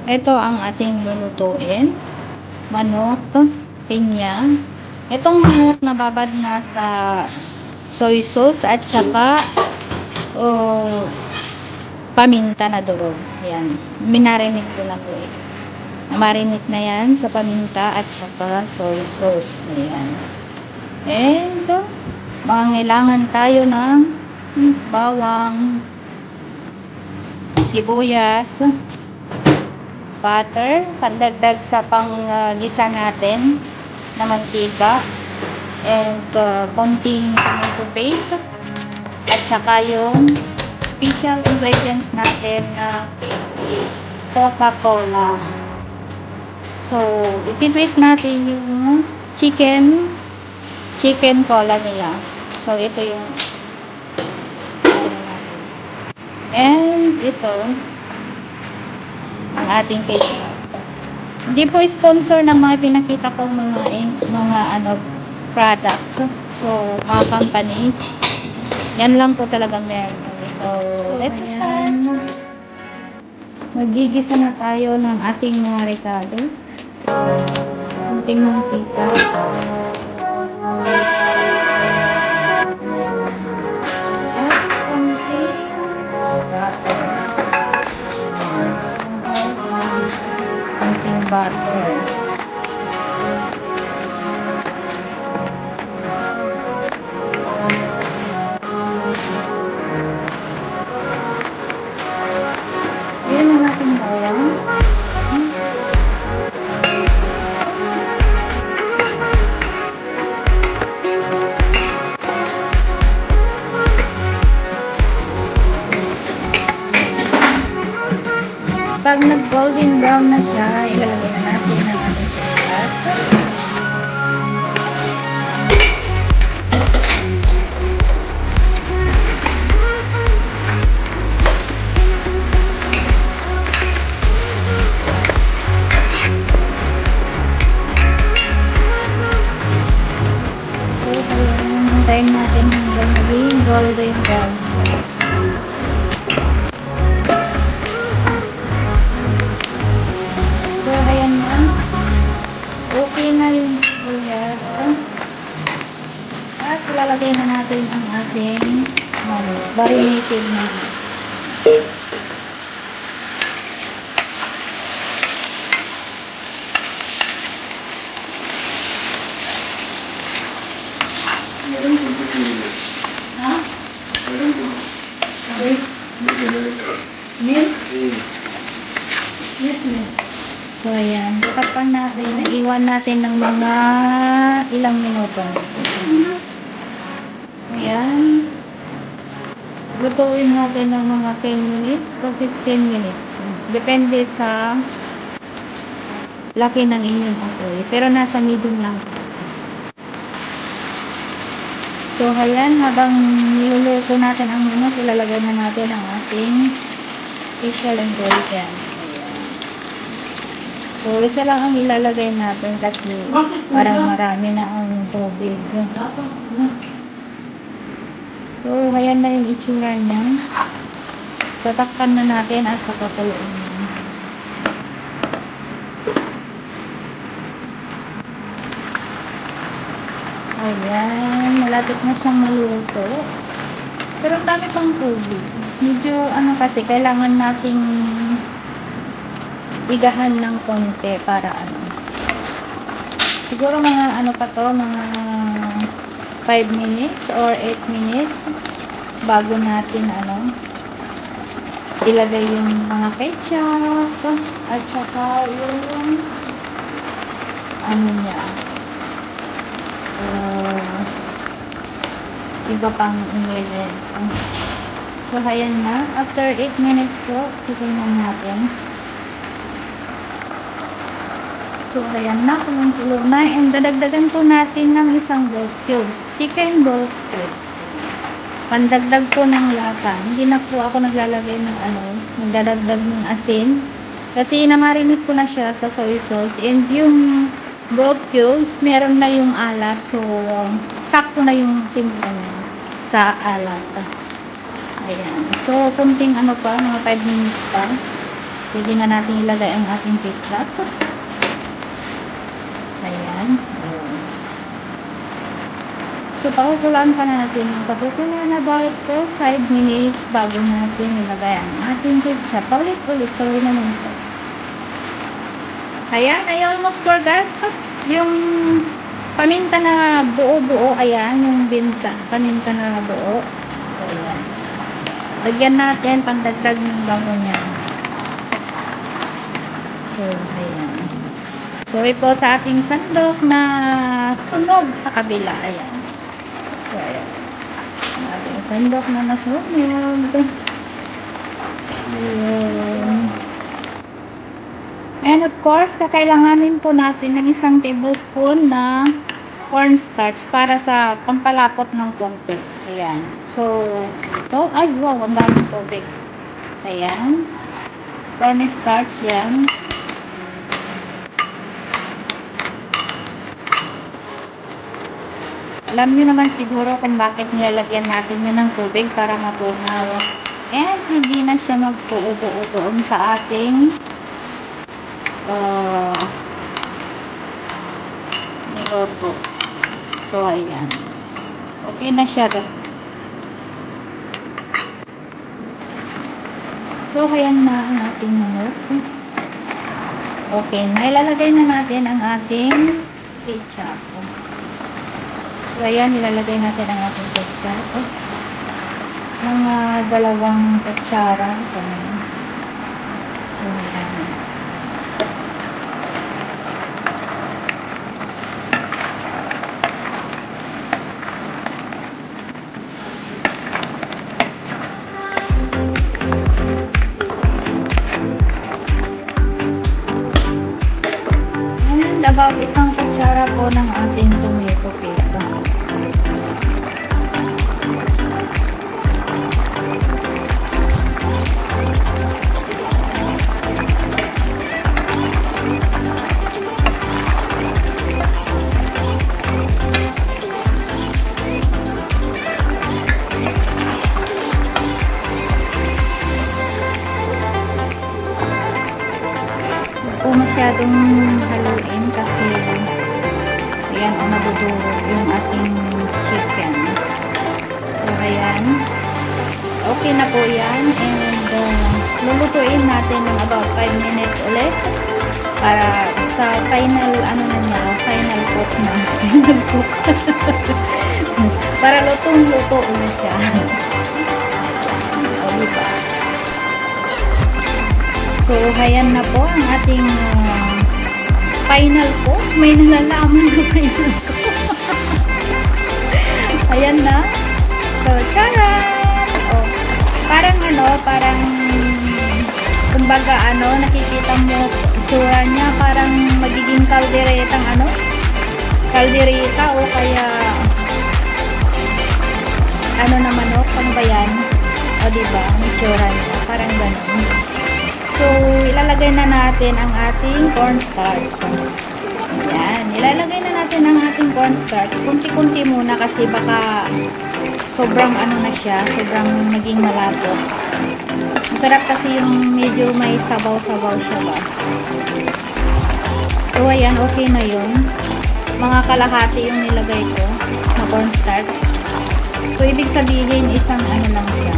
Ito ang ating lulutuin. Manok, pinya. Itong manok nababad na sa soy sauce at saka paminta na durog. Ayan. Minarinate ko na po eh. Marinate na yan sa paminta at saka soy sauce. Ayan. And mangailangan tayo ng bawang, sibuyas, butter, pandagdag sa panggisa natin na mantika, and konting tomato paste, at saka yung special ingredients natin na Coca-Cola. So, ipitwist natin yung chicken cola nila. So, ito yung and ito ang ating ketchup. Hindi po sponsor ng mga pinakita kong mga products. So, mga company. Yan lang po talaga meron. So, let's start. Magigisa na tayo ng ating mga rekado. Konting mantika. Konting butter. Ayan na natin bawang. Pag nag-golden brown na siya, ilalagay na natin ang ating sibuyas. So, hintayin natin hanggang maging golden brown. So, ayan na. Okay na yung sibuyas. At ilalagay na natin ang ating marinated na. Ha? Milk? Milk. So, ayan. Tapan natin. Iwan natin ng mga ilang minuto. Ayan. Lutuin natin ng mga 10 minutes o 15 minutes. Depende sa laki ng inyong apoy. Pero nasa medium lang. So, ayan. Habang niluluto natin ang manok, ilalagay na natin ang ating special ingredients. So, isa lang ang ilalagay natin kasi parang marami na ang tubig. So, ayan na yung itsura niya. Tatakpan na natin at pakakuluin niya. Ayan, malapit na siyang maluto. Pero ang dami pang tubig. Medyo kasi, kailangan nating igahan ng konti para siguro mga pa to, mga 5 minutes or 8 minutes bago natin ilagay yung mga ketchup at saka yung niya iba pang ingredients. So, ayan na. After 8 minutes po, titignan natin. So, ayan na, kulong-kulo na. And dadagdagan po natin ng isang bulk cubes. Chicken bulk cubes. Pandagdag po ng lasa. Hindi na po ako naglalagay ng nagdadagdag ng asin. Kasi namarinate ko na siya sa soy sauce. And yung bulk cubes, meron na yung alat. So, sakto na yung timpla niya sa alat. Ayan. So, kunting pa, mga 5 minutes pa. Pwede na natin ilagay ang ating ketchup. Ayan. So, pakukulaan pa natin yung pakukulaan na about for 5 minutes bago natin ilagay ang ating ketchup. Paulit-ulit. Sorry naman ito. Ayan. I almost forgot. Yung paminta na buo-buo. Ayan. Yung paminta na buo. So, ayan. Lagyan natin pandagdag ng bango niya. So, ayan. Sorry po sa ating sandok na sunog sa kabila. Ayan. So, ayan. Ang ating sandok na nasunog. Ayan. And of course, kakailanganin po natin ng 1 tablespoon na cornstarch para sa pampalapot ng konti. Ayan. So, ito. Ay, wow. Ang daming tubig. Ayan. Cornstarch yan. Alam nyo naman siguro kung bakit nilalagyan natin yun ng tubig para matunaw. And hindi na siya magpuubo doon sa ating niloto. So, ayan. Okay na siya. So, ayan na ang ating niloto. Okay na. Ilalagay na natin ang ating ketchup. So, ayan, nilalagay natin ang ating ketchup. Mga 2 kutsara. So, ayan. And about 1 kutsara po ng ating tomato paste. Masyadong haluin kasi ayan o madudurog yung ating chicken. So ayan, okay na po yan, and lulutuin natin ng about 5 minutes ulit para sa final ano na niya, final cook na final cook para lutong-luto na siya. O diba? So, ayan na po ang ating final po. May nalalaman na final ko. Ayan na. So, charan! Oh, parang kumbaga nakikita mo itsura niya, parang magiging kalderetang kaldereta o kaya naman pang bayan. O diba? Ang itsura niya. Parang ganun. So, ilalagay na natin ang ating cornstarch. Ayan. Ilalagay na natin ang ating cornstarch. Kunti-kunti muna kasi baka sobrang na siya. Sobrang naging malapot. Masarap kasi yung medyo may sabaw-sabaw siya ba. So, ayan. Okay na yun. Mga kalahati yung nilagay ko na cornstarch. So, ibig sabihin isang lang siya.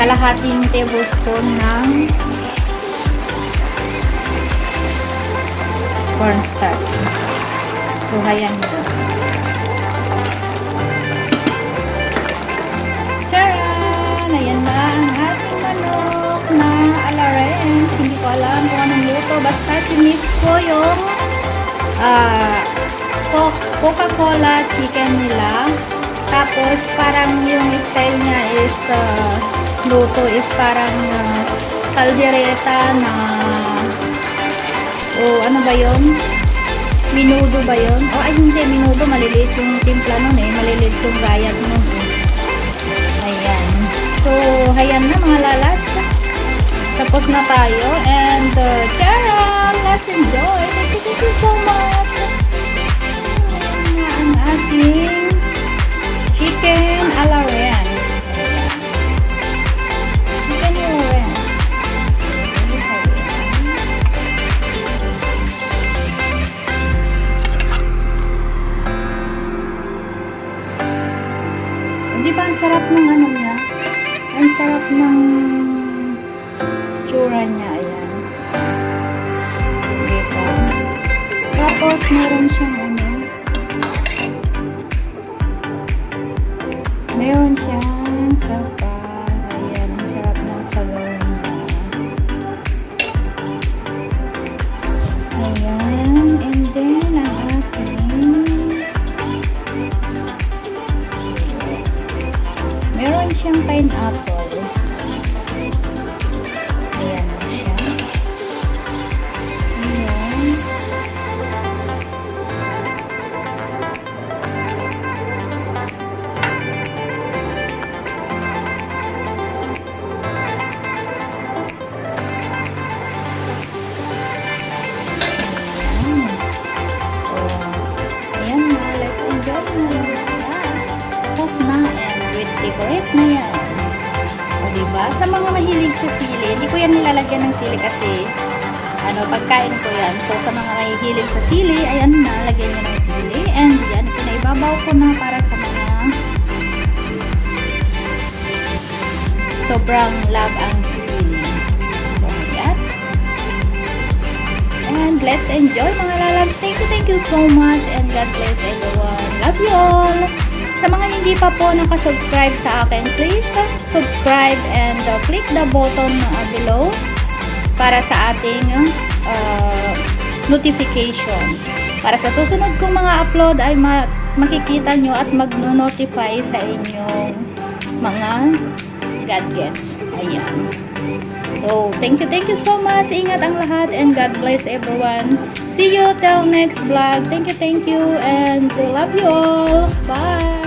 Kalahating tablespoon ng cornstarch. So, ayan ito. Charan! Ayan na ang ating manok na alarens. Hindi ko alam kung anong luto. Basta sinis ko yung Coca-Cola chicken nila. Tapos, parang yung style niya is luto is parang kaldereta na ano ba yun? Minudo ba yun? Ay hindi, minudo maliliit yung timpla nun maliliit yung gayat nun ayan. So ayan na mga lalas, tapos na tayo, and charan, let's enjoy. Thank you so much. Ayan na ang ating chicken a la ranch. ba? Ang sarap ng ano niya. Ang sarap ng tsura niya. Ayan. Diba? Tapos, meron siyang ano. Meron siyang sapa. Ayan. Ang sarap ng sabaw niya. Ayan. And then, ang ating meron siyang pineapple. Ayan na siya. Ayan. Ayan na. Let's enjoy na siya. Tapos na. And with decorate na yan. O diba? Sa mga mahilig sa sili, hindi ko yan nilalagyan ng sili kasi pagkain ko yan. So, sa mga mahilig sa sili, ayan na, lagyan nyo ng sili. And yan, pinaibabaw ko na para sa mga sobrang love ang sili. So, ayan. And let's enjoy mga lalabs. Thank you so much. And God bless everyone. Love you all. Sa mga hindi pa po nakasubscribe sa akin, please subscribe and click the button below para sa ating notification. Para sa susunod kong mga upload ay makikita nyo at mag-notify sa inyong mga gadgets. Ayan. So, thank you so much. Ingat ang lahat and God bless everyone. See you till next vlog. Thank you and love you all. Bye!